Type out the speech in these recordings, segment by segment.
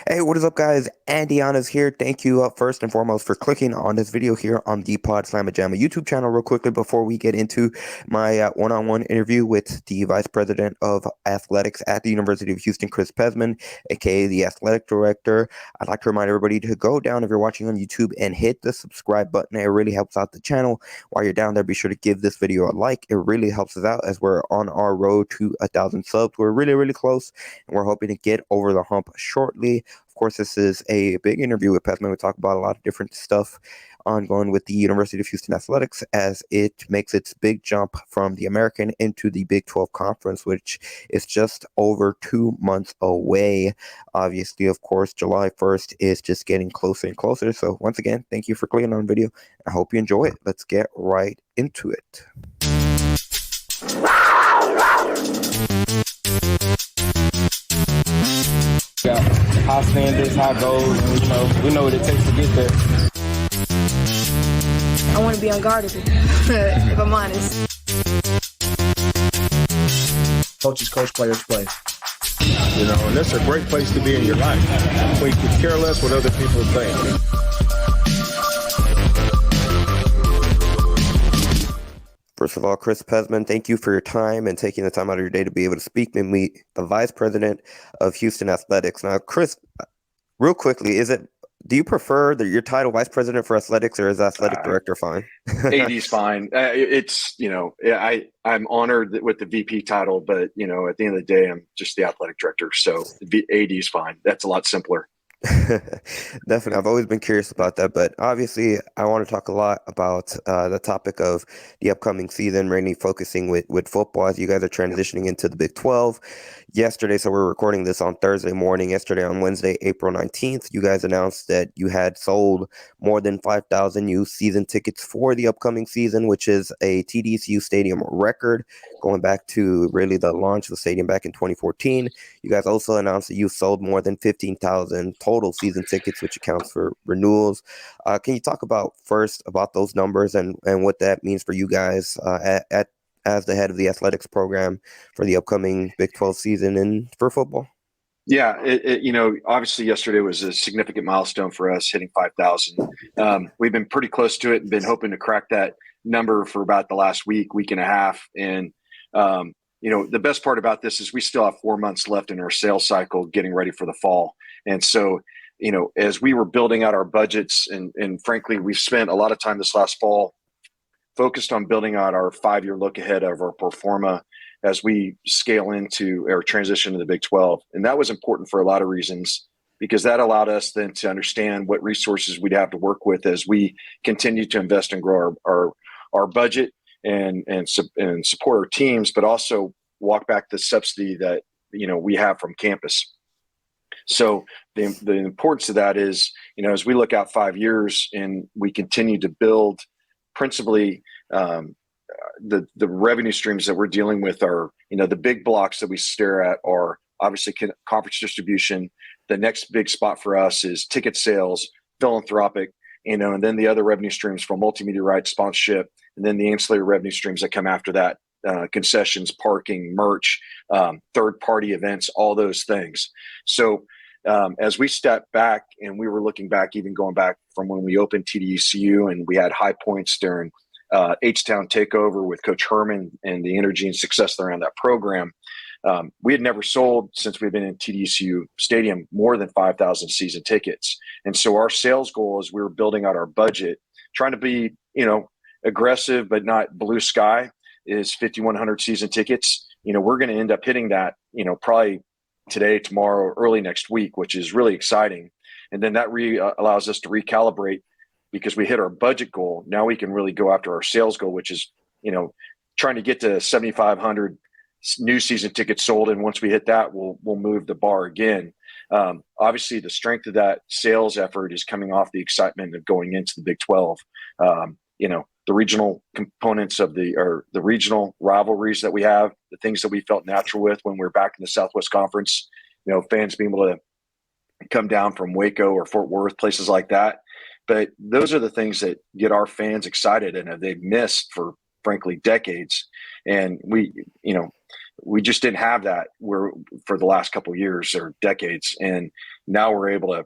Hey, what is up, guys? Andy Yanez here. Thank you first and foremost for clicking on this video here on the Pod Slamma Jamma YouTube channel. Real quickly, before we get into my one-on-one interview with the Vice President of Athletics at the University of Houston, Chris Pezman, aka the Athletic Director, I'd like to remind everybody to go down if you're watching on YouTube and hit the subscribe button. It really helps out the channel. While you're down there, be sure to give this video a like. It really helps us out as we're on our road to 1,000 subs. We're really, really close, and we're hoping to get over the hump shortly. Of course, this is a big interview with Pezman. We talk about a lot of different stuff ongoing with the University of Houston Athletics as it makes its big jump from the American into the Big 12 Conference, which is just over 2 months away. Obviously, of course, July 1st is just getting closer and closer. So once again, thank you for clicking on the video. I hope you enjoy it. Let's get right into it. Got high standards, high goals, and we know what it takes to get there. I want to be unguardable, if I'm honest. Coaches coach, players play. And that's a great place to be in your life, where you can care less what other people think. First of all, Chris Pezman, thank you for your time and taking the time out of your day to be able to speak and meet the Vice President of Houston Athletics. Now, Chris, real quickly, do you prefer your title Vice President for Athletics, or is Athletic Director fine? AD's fine. I'm honored with the VP title, but at the end of the day, I'm just the Athletic Director. So AD's fine. That's a lot simpler. Definitely. I've always been curious about that, but obviously I want to talk a lot about the topic of the upcoming season, mainly focusing with football as you guys are transitioning into the Big 12. Yesterday, so we're recording this on Thursday morning. Yesterday, on Wednesday, April 19th, you guys announced that you had sold more than 5,000 new season tickets for the upcoming season, which is a TDECU Stadium record, going back to really the launch of the stadium back in 2014. You guys also announced that you sold more than 15,000 total season tickets, which accounts for renewals. Can you talk about those numbers and what that means for you guys as the head of the athletics program for the upcoming Big 12 season and for football? Yeah, obviously yesterday was a significant milestone for us, hitting 5,000. We've been pretty close to it and been hoping to crack that number for about the last week and a half. And the best part about this is we still have 4 months left in our sales cycle, getting ready for the fall. And so, as we were building out our budgets, and frankly, we've spent a lot of time this last fall focused on building out our 5-year look ahead of our pro forma as we scale into our transition to the Big 12. And that was important for a lot of reasons, because that allowed us then to understand what resources we'd have to work with as we continue to invest and grow our budget and support our teams, but also walk back the subsidy that we have from campus. So the importance of that is, as we look out 5 years and we continue to build, principally the revenue streams that we're dealing with are, the big blocks that we stare at are obviously conference distribution. The next big spot for us is ticket sales, philanthropic, and then the other revenue streams from multimedia rights, sponsorship, and then the ancillary revenue streams that come after that, concessions, parking, merch, third-party events, all those things. So as we stepped back and we were looking back, even going back from when we opened TDECU, and we had high points during H-Town takeover with Coach Herman and the energy and success around that program. We had never sold, since we've been in TDECU Stadium, more than 5,000 season tickets. And so our sales goal, as we were building out our budget, trying to be, aggressive but not blue sky, is 5,100 season tickets. We're going to end up hitting that, probably today, tomorrow, early next week, which is really exciting. And then that allows us to recalibrate, because we hit our budget goal. Now we can really go after our sales goal, which is, trying to get to 7,500 new season tickets sold. And once we hit that, we'll move the bar again. Obviously, the strength of that sales effort is coming off the excitement of going into the Big 12. The regional components of the regional rivalries that we have, the things that we felt natural with when we were back in the Southwest Conference, fans being able to come down from Waco or Fort Worth, places like that. But those are the things that get our fans excited and they've missed for, frankly, decades. And we, we just didn't have that for the last couple of years or decades. And now we're able to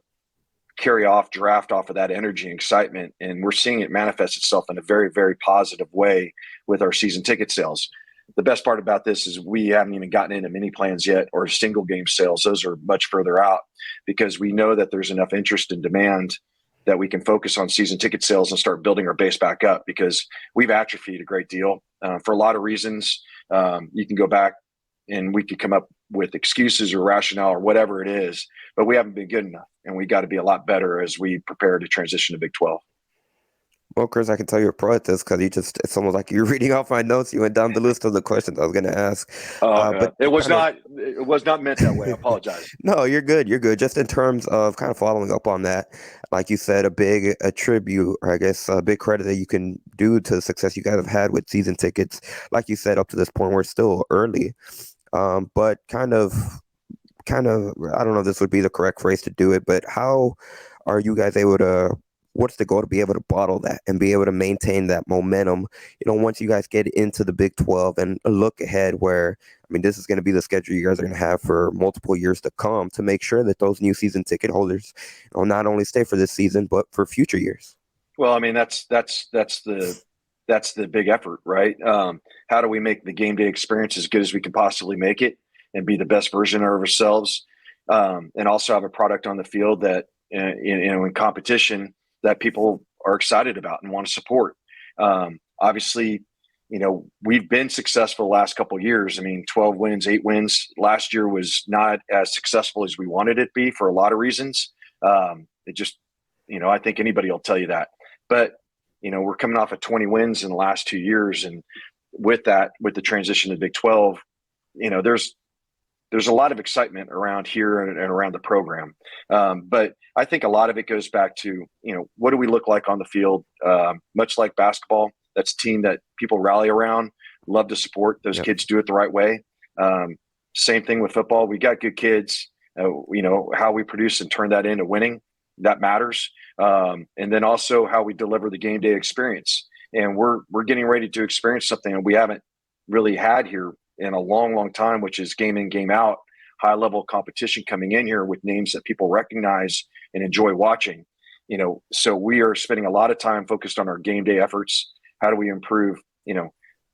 draft off of that energy and excitement. And we're seeing it manifest itself in a very, very positive way with our season ticket sales. The best part about this is we haven't even gotten into mini plans yet or single game sales. Those are much further out because we know that there's enough interest and demand that we can focus on season ticket sales and start building our base back up, because we've atrophied a great deal for a lot of reasons. You can go back and we could come up with excuses or rationale or whatever it is, but we haven't been good enough, and we got to be a lot better as we prepare to transition to Big 12. Well, Chris, I can tell you're pro at this because it's almost like you're reading off my notes. You went down the list of the questions I was going to ask. But it was not meant that way. I apologize. No, you're good. You're good. Just in terms of kind of following up on that, like you said, a tribute, or I guess a big credit that you can do to the success you guys have had with season tickets. Like you said, up to this point, we're still early. But kind of, I don't know if this would be the correct phrase to do it, but how are you guys able to, what's the goal to be able to bottle that and be able to maintain that momentum, once you guys get into the Big 12 and look ahead where, this is going to be the schedule you guys are going to have for multiple years to come, to make sure that those new season ticket holders not only stay for this season, but for future years? Well, that's the big effort, right? How do we make the game day experience as good as we can possibly make it and be the best version of ourselves, and also have a product on the field that, in competition, that people are excited about and want to support. Obviously, we've been successful the last couple of years. 12 wins, 8 wins. Last year was not as successful as we wanted it to be for a lot of reasons. It just, I think anybody will tell you that. But, we're coming off of 20 wins in the last 2 years. And with that, with the transition to Big 12, there's a lot of excitement around here and around the program. But I think a lot of it goes back to, what do we look like on the field? Much like basketball, that's a team that people rally around, love to support. Those kids do it the right way. Same thing with football. We got good kids. How we produce and turn that into winning, that matters. And then also how we deliver the game day experience. And we're getting ready to experience something that we haven't really had here in a long, long time, which is game in, game out, high level competition coming in here with names that people recognize and enjoy watching. So we are spending a lot of time focused on our game day efforts. How do we improve,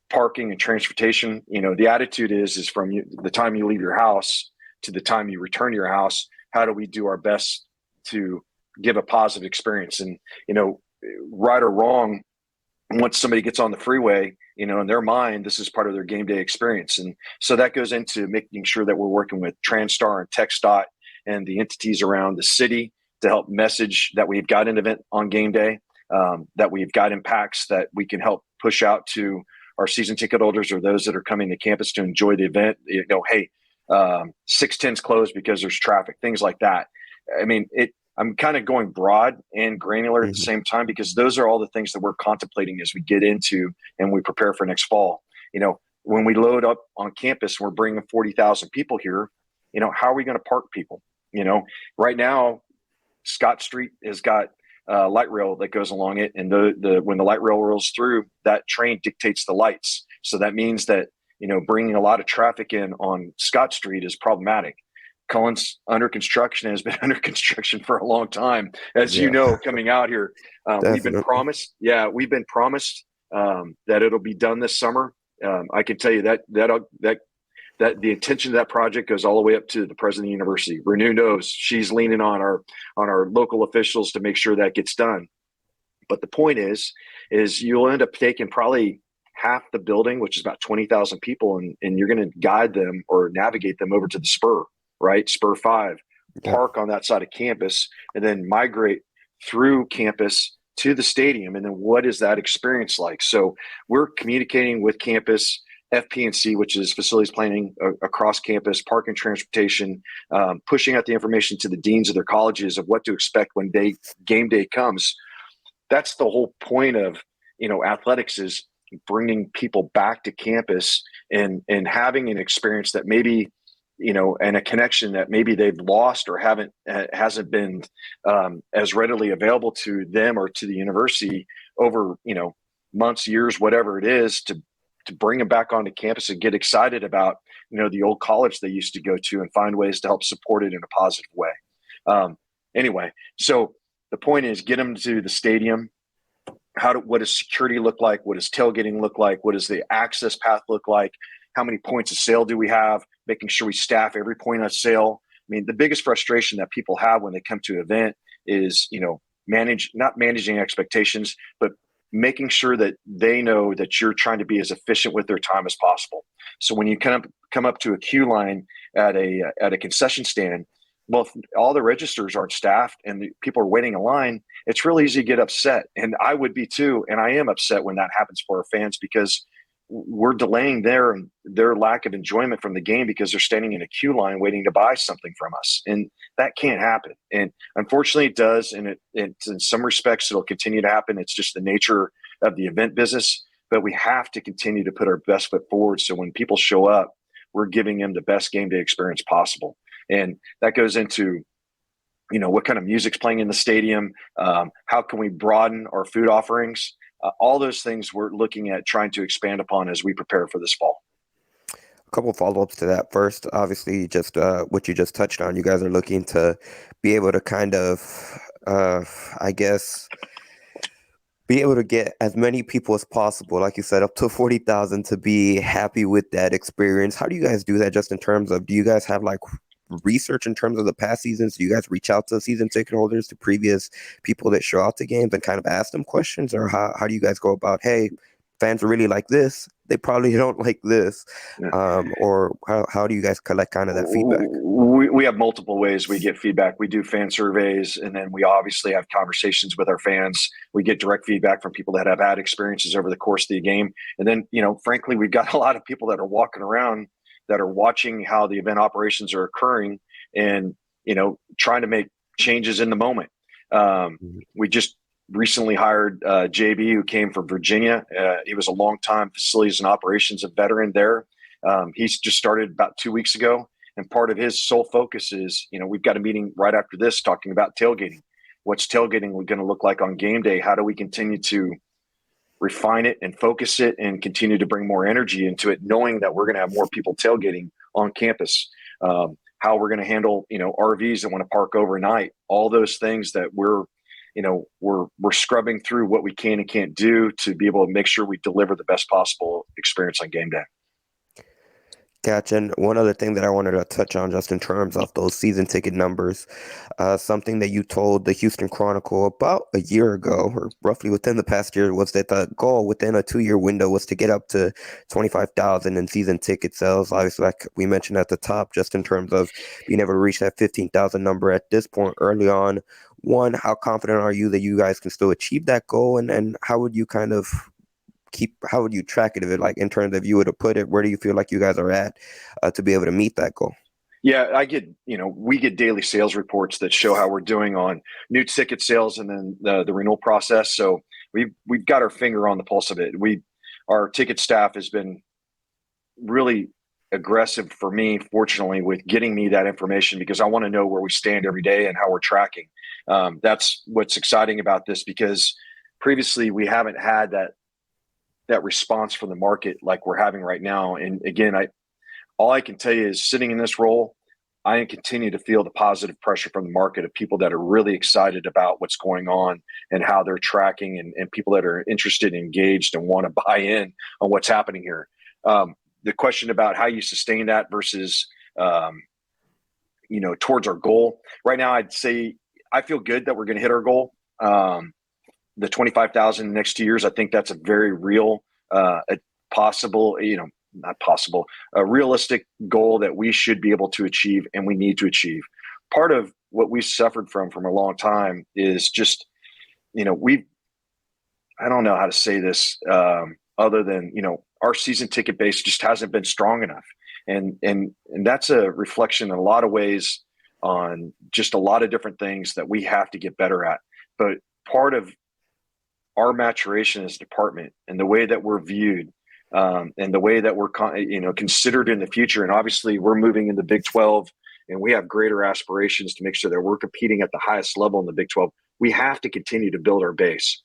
parking and transportation? The attitude is from the time you leave your house to the time you return to your house, how do we do our best to give a positive experience? And, right or wrong, once somebody gets on the freeway, in their mind, this is part of their game day experience. And so that goes into making sure that we're working with Transtar and TxDOT and the entities around the city to help message that we've got an event on game day, that we've got impacts that we can help push out to our season ticket holders or those that are coming to campus to enjoy the event. Hey, 610's closed because there's traffic, things like that. I'm kind of going broad and granular at the same time, because those are all the things that we're contemplating as we get into and we prepare for next fall. When we load up on campus, we're bringing 40,000 people here. How are we going to park people? Right now, Scott Street has got light rail that goes along it. And when the light rail rolls through, that train dictates the lights. So that means that, bringing a lot of traffic in on Scott Street is problematic. Cullen's under construction, has been under construction for a long time, as coming out here. We've been promised that it'll be done this summer. I can tell you that the intention of that project goes all the way up to the president of the university. Renew knows she's leaning on our local officials to make sure that gets done. But the point is you'll end up taking probably half the building, which is about 20,000 people, and you're going to guide them or navigate them over to the spur. Right? Spur 5, park on that side of campus, and then migrate through campus to the stadium. And then what is that experience like? So we're communicating with campus, FP&C, which is facilities planning across campus, park and transportation, pushing out the information to the deans of their colleges of what to expect when game day comes. That's the whole point of, athletics, is bringing people back to campus and having an experience that maybe, and a connection that maybe they've lost or hasn't been as readily available to them or to the university over, months, years, whatever it is, to bring them back onto campus and get excited about the old college they used to go to and find ways to help support it in a positive way. Anyway, so the point is get them to the stadium. What does security look like? What does tailgating look like? What does the access path look like? How many points of sale do we have? Making sure we staff every point of sale. I mean, the biggest frustration that people have when they come to an event is, not managing expectations, but making sure that they know that you're trying to be as efficient with their time as possible. So when you come up to a queue line at a concession stand, well, if all the registers aren't staffed and the people are waiting in line, it's really easy to get upset. And I would be too. And I am upset when that happens for our fans, because we're delaying their lack of enjoyment from the game because they're standing in a queue line waiting to buy something from us. And that can't happen. And unfortunately it does. And it's in some respects, it'll continue to happen. It's just the nature of the event business, but we have to continue to put our best foot forward. So when people show up, we're giving them the best game day experience possible. And that goes into, what kind of music's playing in the stadium? How can we broaden our food offerings? All those things we're looking at trying to expand upon as we prepare for this fall. A couple of follow-ups to that. First, obviously, just what you just touched on. You guys are looking to be able to kind of, be able to get as many people as possible, like you said, up to 40,000 to be happy with that experience. How do you guys do that, just in terms of, do you guys have like research in terms of the past seasons? Do you guys reach out to season ticket holders, to previous people that show out to games, and kind of ask them questions? Or how do you guys go about, hey, fans really like this, they probably don't like this? Or how do you guys collect kind of that feedback? We have multiple ways we get feedback. We do fan surveys, and then we obviously have conversations with our fans. We get direct feedback from people that have had experiences over the course of the game. And then, frankly, we've got a lot of people that are walking around that are watching how the event operations are occurring and, trying to make changes in the moment. We just recently hired JB, who came from Virginia. He was a longtime facilities and operations veteran there. He's just started about 2 weeks ago. And part of his sole focus is, we've got a meeting right after this talking about tailgating. What's tailgating going to look like on game day? How do we continue to refine it and focus it and continue to bring more energy into it, knowing that we're going to have more people tailgating on campus? How we're going to handle, RVs that want to park overnight, all those things that we're scrubbing through what we can and can't do to be able to make sure we deliver the best possible experience on game day. Gotcha. And one other thing that I wanted to touch on, just in terms of those season ticket numbers, something that you told the Houston Chronicle about a year ago, or roughly within the past year, was that the goal within a 2-year window was to get up to 25,000 in season ticket sales. Obviously, like we mentioned at the top, just in terms of being able to reach that 15,000 number at this point early on. One, how confident are you that you guys can still achieve that goal? And how would you kind of how would you track it, if it, like, in terms of, you were to put it, where do you feel like you guys are at to be able to meet that goal? Yeah, we get daily sales reports that show how we're doing on new ticket sales and then the renewal process. So we've got our finger on the pulse of it. Our ticket staff has been really aggressive for me, fortunately, with getting me that information, because I want to know where we stand every day and how we're tracking. That's what's exciting about this, because previously we haven't had that response from the market like we're having right now. And again, all I can tell you is, sitting in this role, I continue to feel the positive pressure from the market of people that are really excited about what's going on and how they're tracking, and people that are interested and engaged and want to buy in on what's happening here. The question about how you sustain that versus, towards our goal right now, I'd say I feel good that we're going to hit our goal. The 25,000 next 2 years, I think that's a very real, a realistic goal that we should be able to achieve, and we need to achieve. Part of what we've suffered from a long time is just, I don't know how to say this, other than, our season ticket base just hasn't been strong enough. And that's a reflection in a lot of ways on just a lot of different things that we have to get better at. But part of our maturation as a department and the way that we're viewed, and the way that we're considered in the future, and obviously we're moving in the Big 12, and we have greater aspirations to make sure that we're competing at the highest level in the Big 12. We have to continue to build our base.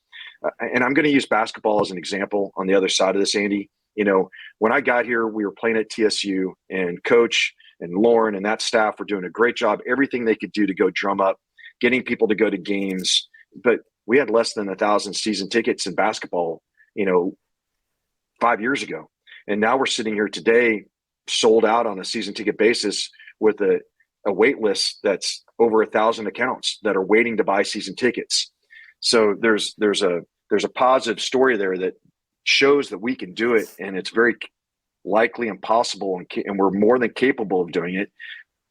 And I'm going to use basketball as an example on the other side of this, Andy. When I got here, we were playing at TSU, and Coach and Lauren and that staff were doing a great job, everything they could do to go drum up, getting people to go to games. But we had less than 1,000 season tickets in basketball, 5 years ago. And now we're sitting here today, sold out on a season ticket basis with a wait list that's over 1,000 accounts that are waiting to buy season tickets. So there's a positive story there that shows that we can do it, and it's very likely and possible, and we're more than capable of doing it.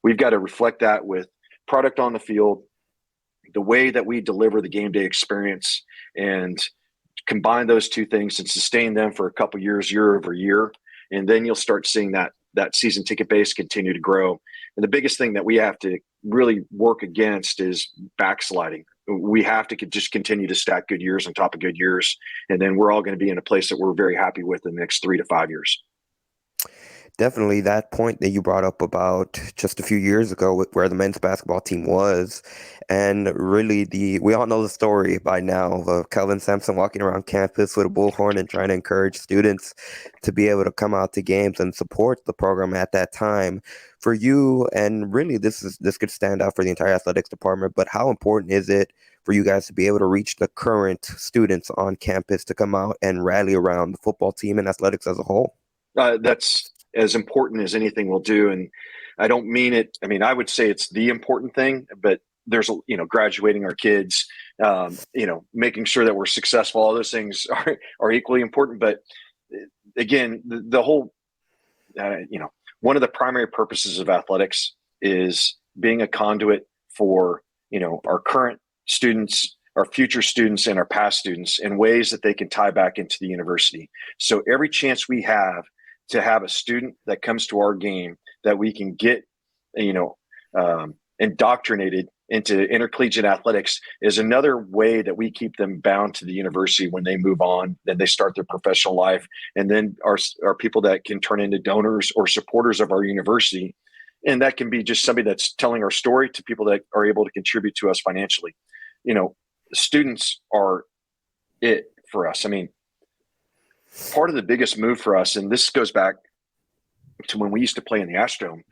We've got to reflect that with product on the field, the way that we deliver the game day experience, and combine those two things and sustain them for a couple years, year over year. And then you'll start seeing that season ticket base continue to grow. And the biggest thing that we have to really work against is backsliding. We have to just continue to stack good years on top of good years. And then we're all going to be in a place that we're very happy with in the next 3 to 5 years. Definitely that point that you brought up about just a few years ago where the men's basketball team was. And really we all know the story by now of Kelvin Sampson walking around campus with a bullhorn and trying to encourage students to be able to come out to games and support the program at that time. For you, and really this could stand out for the entire athletics department, but how important is it for you guys to be able to reach the current students on campus to come out and rally around the football team and athletics as a whole? That's as important as anything we'll do. And I don't mean it. I mean, I would say it's the important thing, but there's, graduating our kids, making sure that we're successful. All those things are equally important. But again, the whole, one of the primary purposes of athletics is being a conduit for, our current students, our future students, and our past students in ways that they can tie back into the university. So every chance we have to have a student that comes to our game that we can get, indoctrinated into intercollegiate athletics is another way that we keep them bound to the university when they move on, then they start their professional life, and then are people that can turn into donors or supporters of our university. And that can be just somebody that's telling our story to people that are able to contribute to us financially. Students are it for us. I mean, part of the biggest move for us, and this goes back to when we used to play in the Astrodome.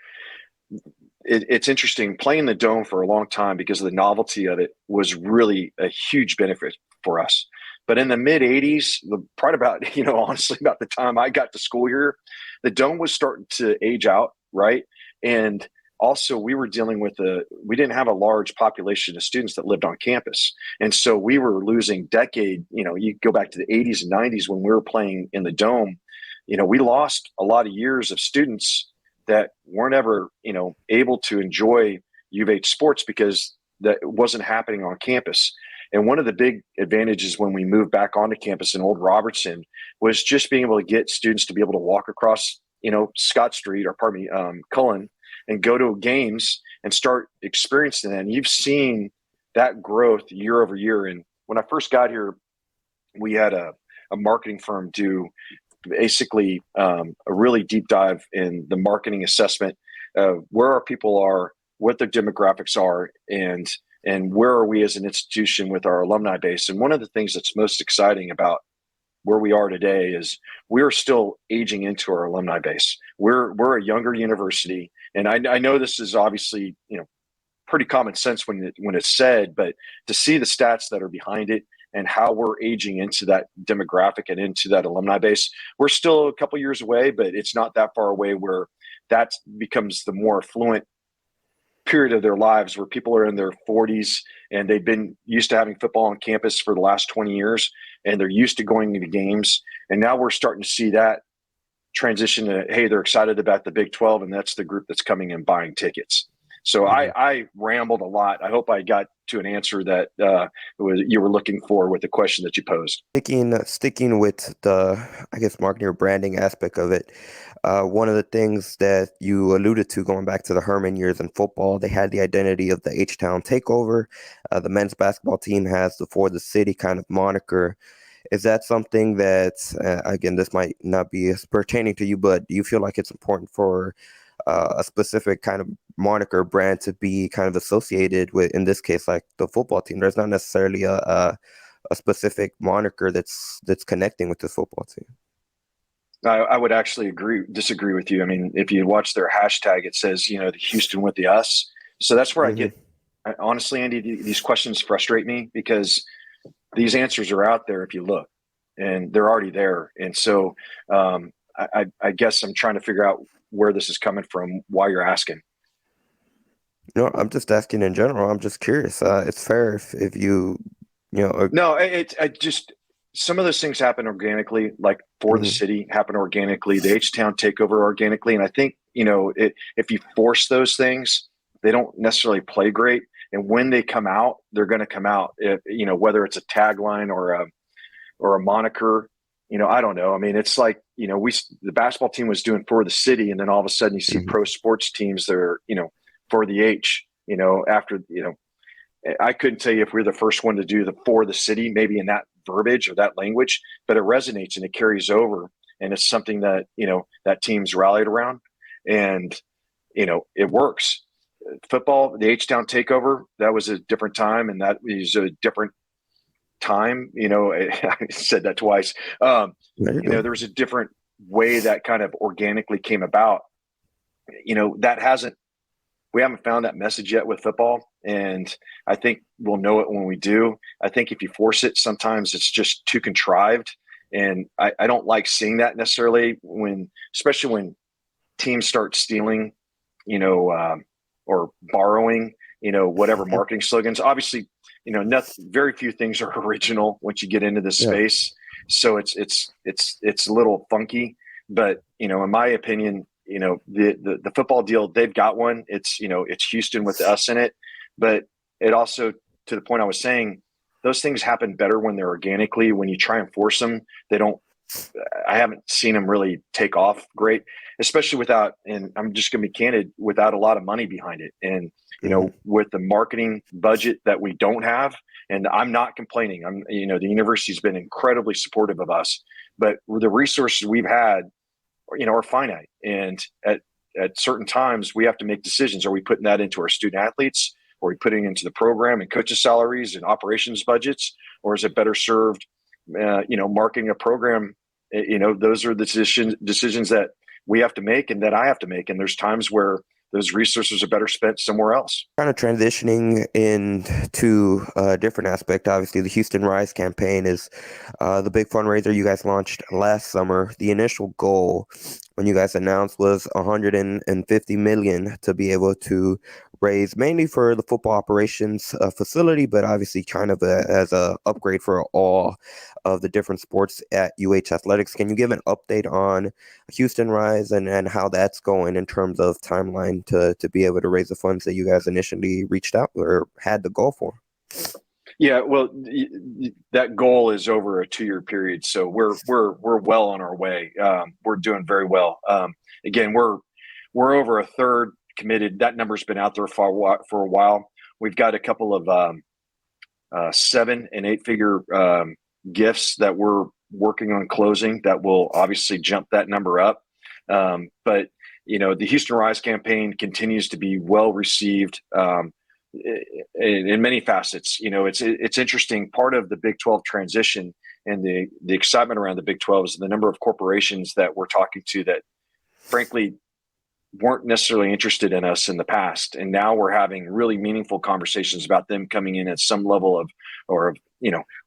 It's interesting, playing the Dome for a long time because of the novelty of it was really a huge benefit for us. But in the mid 80s, probably about, honestly, about the time I got to school here, the Dome was starting to age out, right? And also we were dealing with we didn't have a large population of students that lived on campus. And so we were losing you go back to the 80s and 90s when we were playing in the Dome, we lost a lot of years of students that weren't ever, able to enjoy U of H sports because that wasn't happening on campus. And one of the big advantages when we moved back onto campus in Old Robertson was just being able to get students to be able to walk across, Scott Street, or Cullen, and go to games and start experiencing that. And you've seen that growth year over year. And when I first got here, we had a marketing firm do basically a really deep dive in the marketing assessment of where our people are, what their demographics are, and where are we as an institution with our alumni base. And one of the things that's most exciting about where we are today is we're still aging into our alumni base. We're a younger university, and I know this is obviously pretty common sense when it's said, but to see the stats that are behind it and how we're aging into that demographic and into that alumni base, we're still a couple years away, but it's not that far away where that becomes the more affluent period of their lives, where people are in their 40s and they've been used to having football on campus for the last 20 years and they're used to going to games. And now we're starting to see that transition to, hey, they're excited about the Big 12, and that's the group that's coming and buying tickets. So I rambled a lot. I hope I got to an answer that you were looking for with the question that you posed. Sticking with the, marketing or branding aspect of it, one of the things that you alluded to going back to the Herman years in football, they had the identity of the H-Town takeover. The men's basketball team has the For the City kind of moniker. Is that something that, again, this might not be as pertaining to you, but do you feel like it's important for a specific kind of moniker brand to be kind of associated with, in this case, like the football team? There's not necessarily a specific moniker that's connecting with the football team. I would actually disagree with you. I mean, if you watch their hashtag, it says, the Houston with the us. So that's where honestly, Andy, these questions frustrate me because these answers are out there if you look, and they're already there. And so I guess I'm trying to figure out where this is coming from, why you're asking. No, I'm just asking in general. I'm just curious. It's fair if you know. No, I just some of those things happen organically, like for the city happen organically, the H-Town takeover organically. And I think, if you force those things, they don't necessarily play great. And when they come out, they're going to come out, whether it's a tagline or a moniker, I don't know. I mean, it's like, the basketball team was doing for the city. And then all of a sudden you see pro sports teams that are, for the H, after, I couldn't tell you if we're the first one to do the for the city, maybe in that verbiage or that language, but it resonates and it carries over. And it's something that, that team's rallied around and, it works. Football, the H-Town takeover, that was a different time. And that was a different time. I said that twice. There was a different way that kind of organically came about. We haven't found that message yet with football. And I think we'll know it when we do. I think if you force it, sometimes it's just too contrived. And I don't like seeing that necessarily especially when teams start stealing, or borrowing, whatever marketing slogans. Obviously, very few things are original once you get into this space. So it's a little funky, but, in my opinion, the football deal, they've got one. It's Houston with the us in it, but it also, to the point I was saying, those things happen better when they're organically. When you try and force them, I haven't seen them really take off great, especially without, and I'm just going to be candid, without a lot of money behind it. And, with the marketing budget that we don't have, and I'm not complaining. The university's been incredibly supportive of us, but the resources we've had, are finite. And at certain times we have to make decisions. Are we putting that into our student athletes? Or are we putting into the program and coaches' salaries and operations budgets? Or is it better served, marketing a program? Those are the decisions that we have to make and that I have to make. And there's times where those resources are better spent somewhere else. Kind of transitioning into a different aspect. Obviously, the Houston Rise campaign is the big fundraiser you guys launched last summer. The initial goal when you guys announced was $150 million to be able to raise mainly for the football operations facility, but obviously kind of as a upgrade for all of the different sports at UH Athletics. Can you give an update on Houston Rise and how that's going in terms of timeline to be able to raise the funds that you guys initially reached out or had the goal for? Yeah, well, that goal is over a 2-year period, so we're well on our way. We're doing very well. Again, we're over a third committed. That number's been out there for a while. We've got a couple of 7- and 8-figure gifts that we're working on closing that will obviously jump that number up. But the Houston Rise campaign continues to be well received. In many facets. It's interesting. Part of the Big 12 transition and the excitement around the Big 12 is the number of corporations that we're talking to that frankly weren't necessarily interested in us in the past. And now we're having really meaningful conversations about them coming in at some level of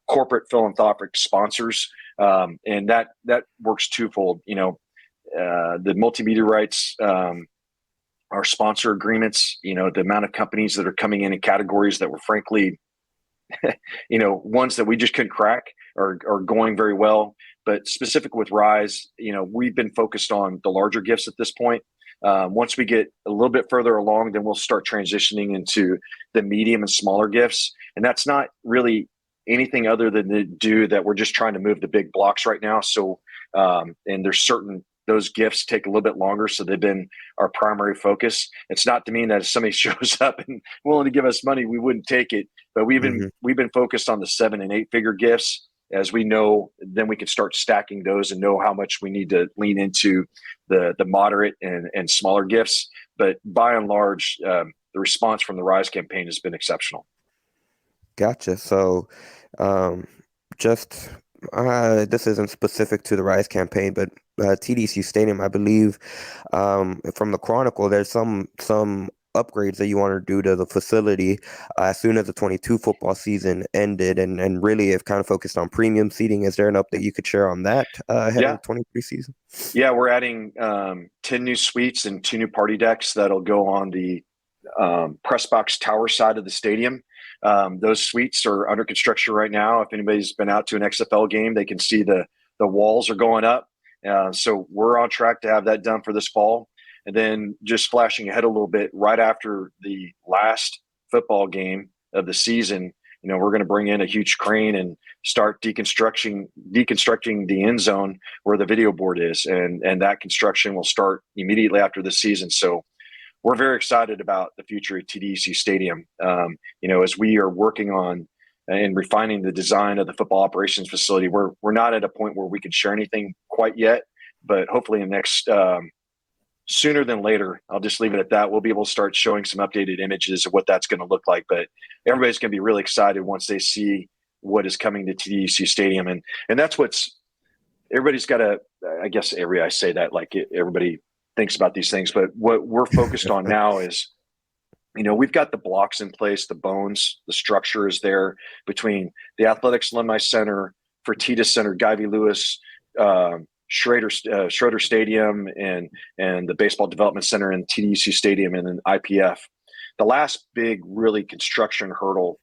corporate philanthropic sponsors. And that works twofold. The multimedia rights, our sponsor agreements, the amount of companies that are coming in categories that were frankly, ones that we just couldn't crack are going very well. But specific with Rise, we've been focused on the larger gifts at this point. Once we get a little bit further along, then we'll start transitioning into the medium and smaller gifts. And that's not really anything other than that we're just trying to move the big blocks right now. So, and there's those gifts take a little bit longer. So they've been our primary focus. It's not to mean that if somebody shows up and willing to give us money, we wouldn't take it. But we've been focused on the 7- and 8-figure gifts. As we know, then we can start stacking those and know how much we need to lean into the moderate and smaller gifts. But by and large, the response from the Rise campaign has been exceptional. Gotcha. So just This isn't specific to the Rise campaign, but TDECU Stadium, I believe, from the Chronicle, there's some upgrades that you want to do to the facility as soon as the 22 football season ended, and really have kind of focused on premium seating. Is there an update you could share on that ahead of Yeah. the 23 season? Yeah, we're adding 10 new suites and 2 new party decks that'll go on the press box tower side of the stadium. Those suites are under construction right now. If anybody's been out to an XFL game, they can see the walls are going up. So we're on track to have that done for this fall. And then just flashing ahead a little bit, right after the last football game of the season, we're going to bring in a huge crane and start deconstructing the end zone where the video board is, and that construction will start immediately after the season. So we're very excited about the future at TDECU Stadium. As we are working on and refining the design of the football operations facility, we're not at a point where we can share anything quite yet, but hopefully in the next sooner than later, I'll just leave it at that. We'll be able to start showing some updated images of what that's going to look like. But everybody's going to be really excited once they see what is coming to TDECU Stadium, and that's everybody's got to. I guess I say that like everybody thinks about these things, but what we're focused on now is, we've got the blocks in place, the bones, the structure is there between the Athletics Alumni Center, Fertitta Center, Guy V. Lewis, Schroeder Stadium, and the Baseball Development Center, and TDECU Stadium, and then IPF. The last big, really construction hurdle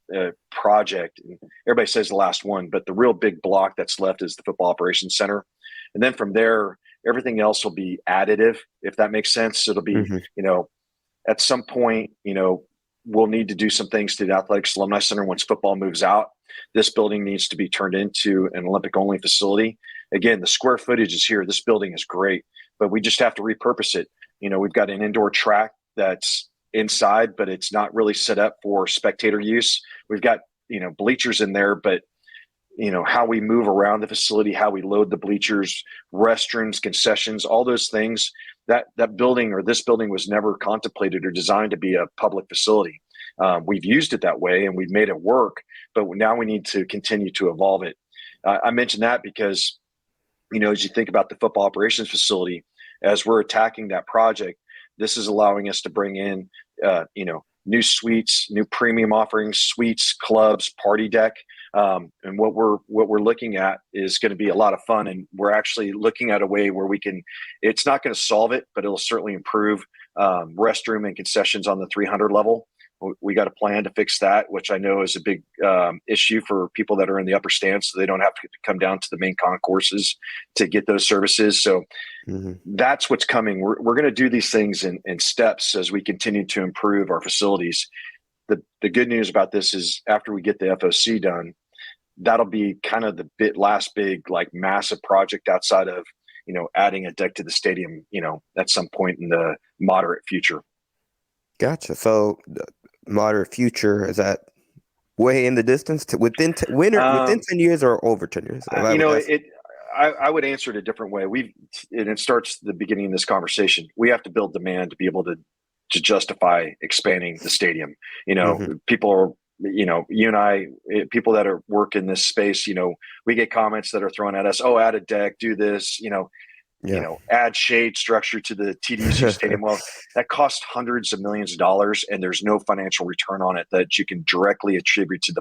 project, and everybody says the last one, but the real big block that's left is the Football Operations Center. And then from there, everything else will be additive, if that makes sense. It'll be, at some point, we'll need to do some things to the Athletics Alumni Center once football moves out. This building needs to be turned into an Olympic-only facility. Again, the square footage is here. This building is great, but we just have to repurpose it. We've got an indoor track that's inside, but it's not really set up for spectator use. We've got, bleachers in there, but how we move around the facility, how we load the bleachers, restrooms, concessions, all those things, that building or this building was never contemplated or designed to be a public facility. We've used it that way and we've made it work, but now we need to continue to evolve it. I mentioned that because, as you think about the football operations facility, as we're attacking that project, this is allowing us to bring in, new suites, new premium offerings, suites, clubs, party deck. And what we're looking at is going to be a lot of fun. And we're actually looking at a way where it's not going to solve it, but it'll certainly improve restroom and concessions on the 300 level. We got a plan to fix that, which I know is a big issue for people that are in the upper stands, so they don't have to come down to the main concourses to get those services. So that's what's coming. We're going to do these things in steps as we continue to improve our facilities. The good news about this is after we get the FOC done, that'll be kind of the last big, like, massive project outside of, adding a deck to the stadium, at some point in the moderate future. Gotcha. So moderate future, is that way in the distance within 10 years or over 10 years? I would answer it a different way. And it starts the beginning of this conversation. We have to build demand to be able to justify expanding the stadium. People are, you and I, people that are work in this space, we get comments that are thrown at us. Oh, add a deck, do this, add shade structure to the TDECU Stadium. Well, that costs hundreds of millions of dollars, and there's no financial return on it that you can directly attribute to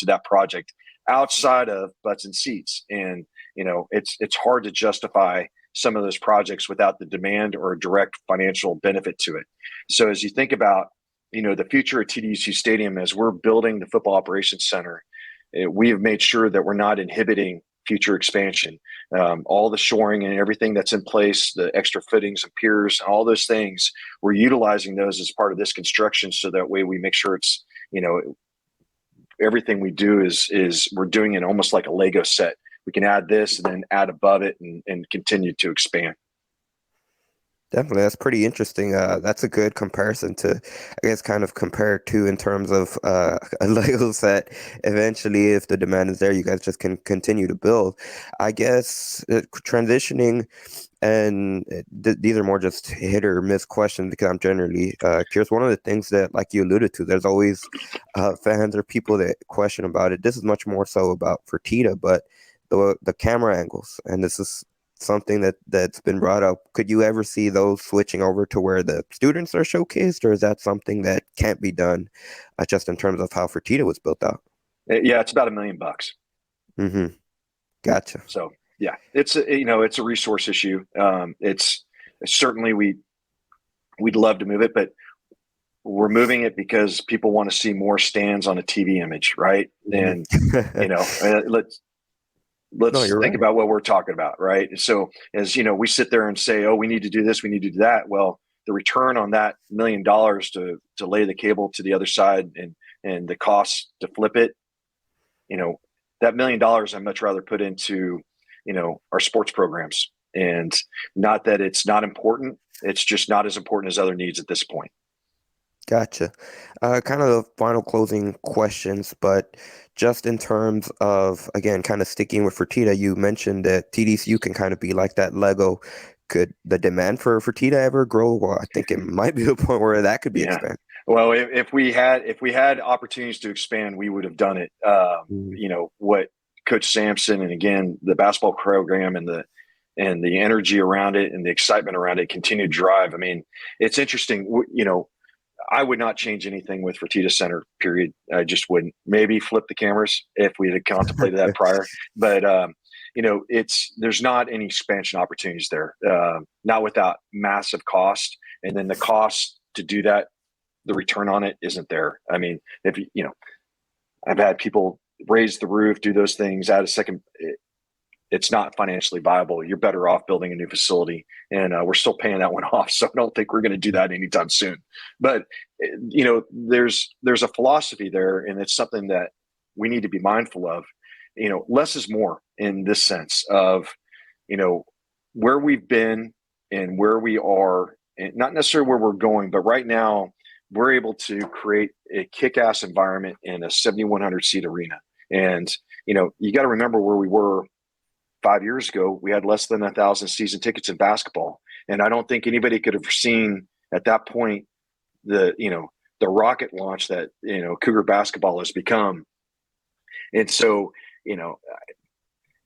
that project outside of butts and seats. And it's hard to justify some of those projects without the demand or a direct financial benefit to it. So as you think about the future of TDECU Stadium, as we're building the Football Operations Center, we have made sure that we're not inhibiting future expansion. All the shoring and everything that's in place, the extra fittings and piers, and all those things, we're utilizing those as part of this construction. So that way we make sure it's, everything we do is we're doing it almost like a Lego set. We can add this and then add above it and continue to expand. Definitely. That's pretty interesting. That's a good comparison to, I guess, kind of compare to in terms of a Lego set. Eventually, if the demand is there, you guys just can continue to build. I guess transitioning, and these are more just hit or miss questions because I'm generally curious. One of the things that, like you alluded to, there's always fans or people that question about it. This is much more so about Fertitta, but the camera angles, and this is something that's been brought up. Could you ever see those switching over to where the students are showcased, or is that something that can't be done, just in terms of how Fertitta was built out? Yeah, it's about $1 million. Mm-hmm. Gotcha. So yeah, it's a resource issue. It's certainly we'd love to move it, but we're moving it because people want to see more stands on a TV image, right? And let's think about what we're talking about, right? So as we sit there and say, oh, we need to do this, we need to do that. Well, the return on that $1 million to lay the cable to the other side and the cost to flip it, that $1 million I'd much rather put into our sports programs. And not that it's not important, it's just not as important as other needs at this point. Gotcha. Kind of the final closing questions, but just in terms of, again, kind of sticking with Fertitta, you mentioned that TDECU can kind of be like that Lego. Could the demand for Fertitta ever grow? Well, I think it might be the point where that could be expanded. Well, if we had opportunities to expand, we would have done it. What Coach Sampson and again the basketball program and the energy around it and the excitement around it continue to drive. I mean, it's interesting. I would not change anything with Fertitta Center, period. I just wouldn't. Maybe flip the cameras if we had contemplated that prior. But, there's not any expansion opportunities there, not without massive cost. And then the cost to do that, the return on it isn't there. I mean, I've had people raise the roof, do those things, add a second. It's not financially viable. You're better off building a new facility, and we're still paying that one off. So I don't think we're going to do that anytime soon. But there's a philosophy there, and it's something that we need to be mindful of. Less is more in this sense of where we've been and where we are, and not necessarily where we're going, but right now we're able to create a kick-ass environment in a 7,100 seat arena. And you got to remember where we were 5 years ago. We had less than 1,000 season tickets in basketball. And I don't think anybody could have seen at that point the rocket launch that, Cougar basketball has become. And so,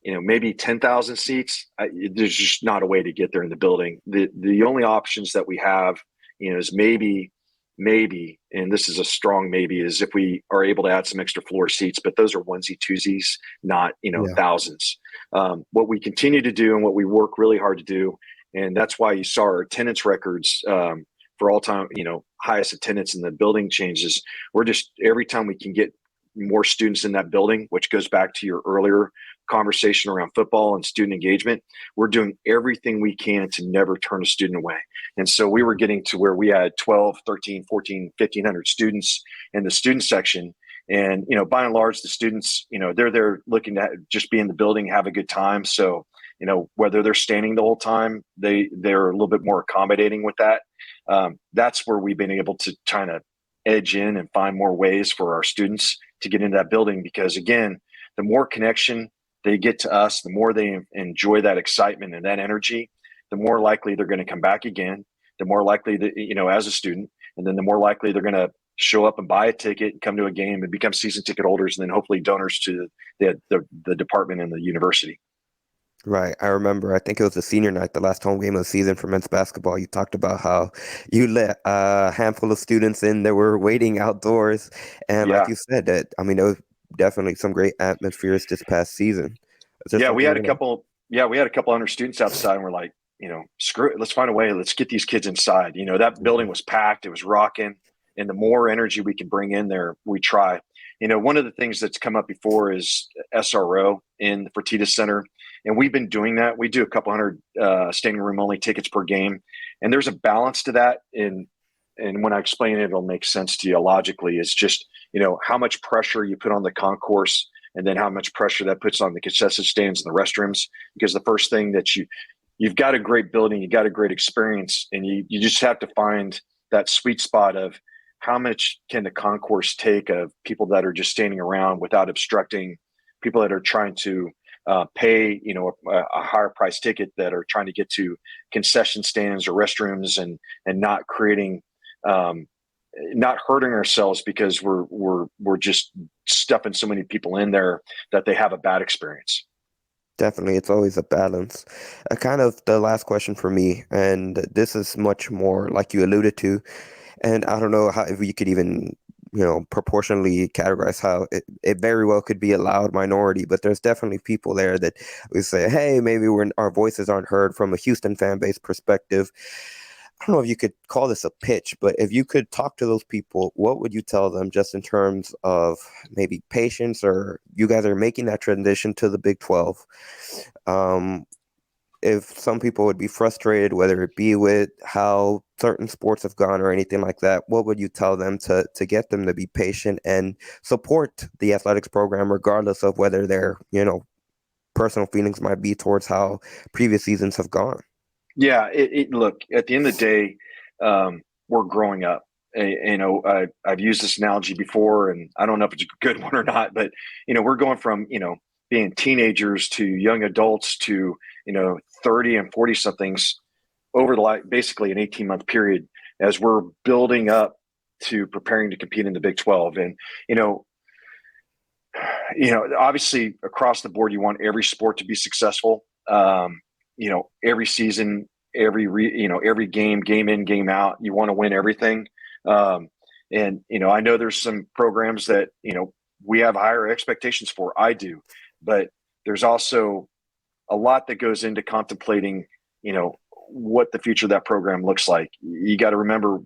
maybe 10,000 seats, there's just not a way to get there in the building. The only options that we have, is maybe, and this is a strong maybe, is if we are able to add some extra floor seats, but those are onesie twosies, not, thousands. What we continue to do and what we work really hard to do, and that's why you saw our attendance records for all time, highest attendance in the building changes. We're just, every time we can get more students in that building, which goes back to your earlier conversation around football and student engagement, we're doing everything we can to never turn a student away. And so we were getting to where we had 12, 13, 14, 1,500 students in the student section. And, by and large, the students, they're there looking to just be in the building, have a good time. So, whether they're standing the whole time, they're a little bit more accommodating with that. That's where we've been able to kind of edge in and find more ways for our students to get into that building, because again, the more connection they get to us, the more they enjoy that excitement and that energy, the more likely they're going to come back again, the more likely that, as a student, and then the more likely they're going to show up and buy a ticket and come to a game and become season ticket holders, and then hopefully donors to the department and the university. Right. I remember, I think it was the senior night, the last home game of the season for men's basketball. You talked about how you let a handful of students in that were waiting outdoors. And like you said, there was definitely some great atmospheres this past season. We had a couple hundred students outside, and we're like, screw it. Let's find a way. Let's get these kids inside. That building was packed. It was rocking. And the more energy we can bring in there, we try. One of the things that's come up before is SRO in the Fertitta Center. And we've been doing that. We do a couple hundred standing room only tickets per game. And there's a balance to that. And when I explain it, it'll make sense to you logically. It's just, how much pressure you put on the concourse, and then how much pressure that puts on the concession stands and the restrooms. Because the first thing that you've got a great building, you got a great experience, and you just have to find that sweet spot of how much can the concourse take of people that are just standing around without obstructing people that are trying to pay, a higher price ticket, that are trying to get to concession stands or restrooms, and not creating, not hurting ourselves because we're just stuffing so many people in there that they have a bad experience. Definitely, it's always a balance. Kind of the last question for me, and this is much more like you alluded to, and I don't know how if you could even, proportionally categorize how it very well could be a loud minority, but there's definitely people there that we say, hey, maybe our voices aren't heard from a Houston fan base perspective. I don't know if you could call this a pitch, but if you could talk to those people, what would you tell them just in terms of maybe patience, or you guys are making that transition to the Big 12? Um, if some people would be frustrated, whether it be with how certain sports have gone or anything like that, what would you tell them to get them to be patient and support the athletics program, regardless of whether their, personal feelings might be towards how previous seasons have gone? Yeah, look, at the end of the day, we're growing up. I've used this analogy before, and I don't know if it's a good one or not, but we're going from being teenagers to young adults to 30 and 40 somethings over basically an 18-month period as we're building up to preparing to compete in the Big 12. And obviously across the board, you want every sport to be successful. Every season, every game in, game out, you want to win everything. And I know there's some programs that, we have higher expectations for. I do, but there's also a lot that goes into contemplating, what the future of that program looks like. You got to remember,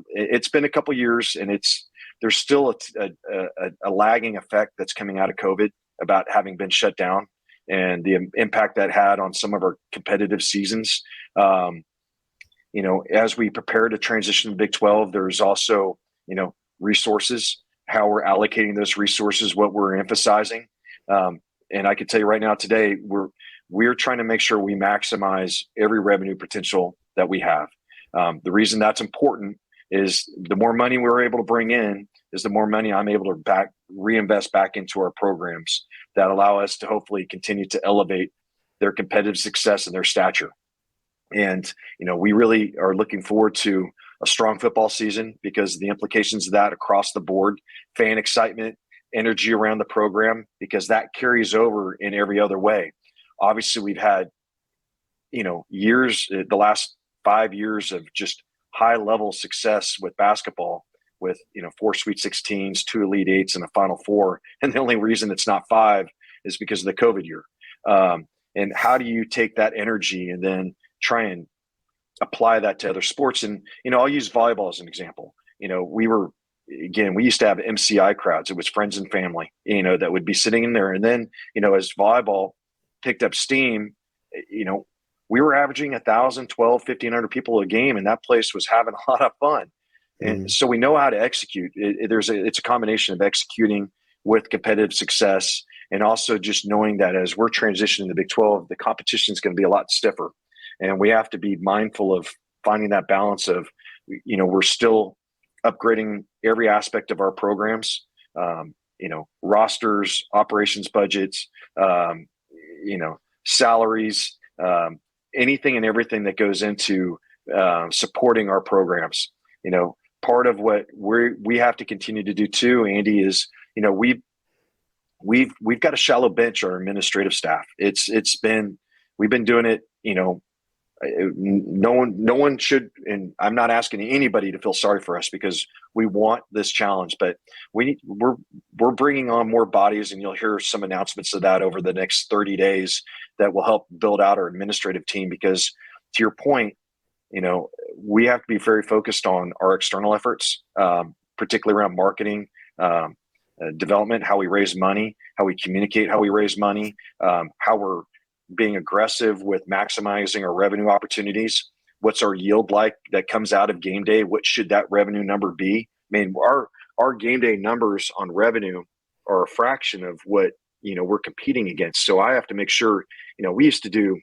it's been a couple of years, and there's still a lagging effect that's coming out of COVID about having been shut down, and the impact that had on some of our competitive seasons. As we prepare to transition to Big 12, there's also, resources, how we're allocating those resources, what we're emphasizing. And I can tell you right now today, we're trying to make sure we maximize every revenue potential that we have. The reason that's important is the more money we're able to bring in is the more money I'm able to reinvest back into our programs that allow us to hopefully continue to elevate their competitive success and their stature. And, we really are looking forward to a strong football season because of the implications of that across the board, fan excitement, energy around the program, because that carries over in every other way. Obviously, we've had, the last 5 years of just high level success with basketball with, 4 Sweet 16s, 2 Elite Eights, and a Final Four. And the only reason it's not 5 is because of the COVID year. And how do you take that energy and then try and apply that to other sports? And, I'll use volleyball as an example. We used to have MCI crowds. It was friends and family, that would be sitting in there. And then, as volleyball picked up steam, we were averaging 1,000, 12, 1,500 people a game, and that place was having a lot of fun. And so we know how to execute. It's a combination of executing with competitive success, and also just knowing that as we're transitioning to Big 12, the competition is going to be a lot stiffer. And we have to be mindful of finding that balance of, we're still upgrading every aspect of our programs, rosters, operations budgets, salaries, anything and everything that goes into supporting our programs. Part of what we have to continue to do too, Andy, is, we've got a shallow bench, our administrative staff. We've been doing it, no one should, and I'm not asking anybody to feel sorry for us because we want this challenge, but we're bringing on more bodies, and you'll hear some announcements of that over the next 30 days that will help build out our administrative team. Because to your point, we have to be very focused on our external efforts, particularly around marketing, development, how we raise money, how we communicate, how we raise money, how we're being aggressive with maximizing our revenue opportunities. What's our yield like that comes out of game day? What should that revenue number be? I mean, our game day numbers on revenue are a fraction of what, we're competing against. So I have to make sure, we used to do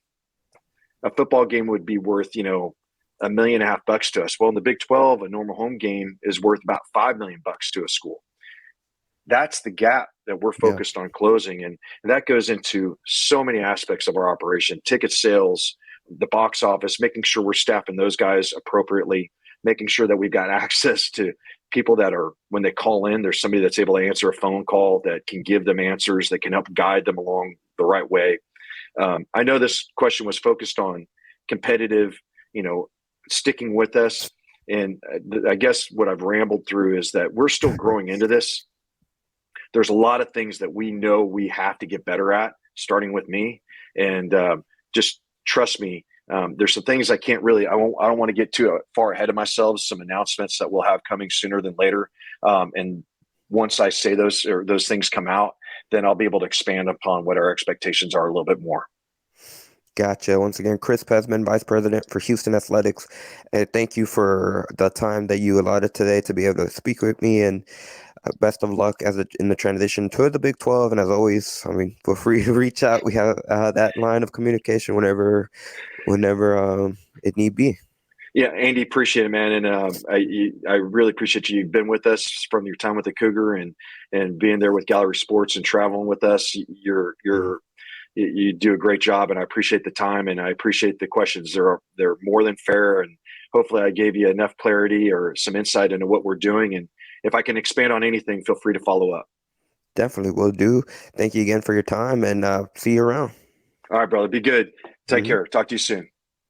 a football game would be worth, $1.5 million to us. Well, in the Big 12, a normal home game is worth about $5 million to a school. That's the gap that we're focused on closing. And that goes into so many aspects of our operation: ticket sales, the box office, making sure we're staffing those guys appropriately, making sure that we've got access to people that are, when they call in, there's somebody that's able to answer a phone call that can give them answers, that can help guide them along the right way. I know this question was focused on competitive, sticking with us. And I guess what I've rambled through is that we're still growing into this. There's a lot of things that we know we have to get better at, starting with me. And just trust me, there's some things I can't really, I don't want to get too far ahead of myself, some announcements that we'll have coming sooner than later. And once I say those things come out, then I'll be able to expand upon what our expectations are a little bit more. Gotcha. Once again, Chris Pezman, Vice President for Houston Athletics. And thank you for the time that you allotted today to be able to speak with me. And best of luck in the transition to the Big 12. And as always, feel free to reach out. We have that line of communication whenever it need be. Yeah, Andy, appreciate it, man. And I really appreciate you. You've been with us from your time with the Cougar and being there with Gallery Sports and traveling with us. You do a great job, and I appreciate the time, and I appreciate the questions. They're more than fair, and hopefully I gave you enough clarity or some insight into what we're doing. And if I can expand on anything, feel free to follow up. Definitely will do. Thank you again for your time, and see you around. All right, brother. Be good. Take care. Talk to you soon.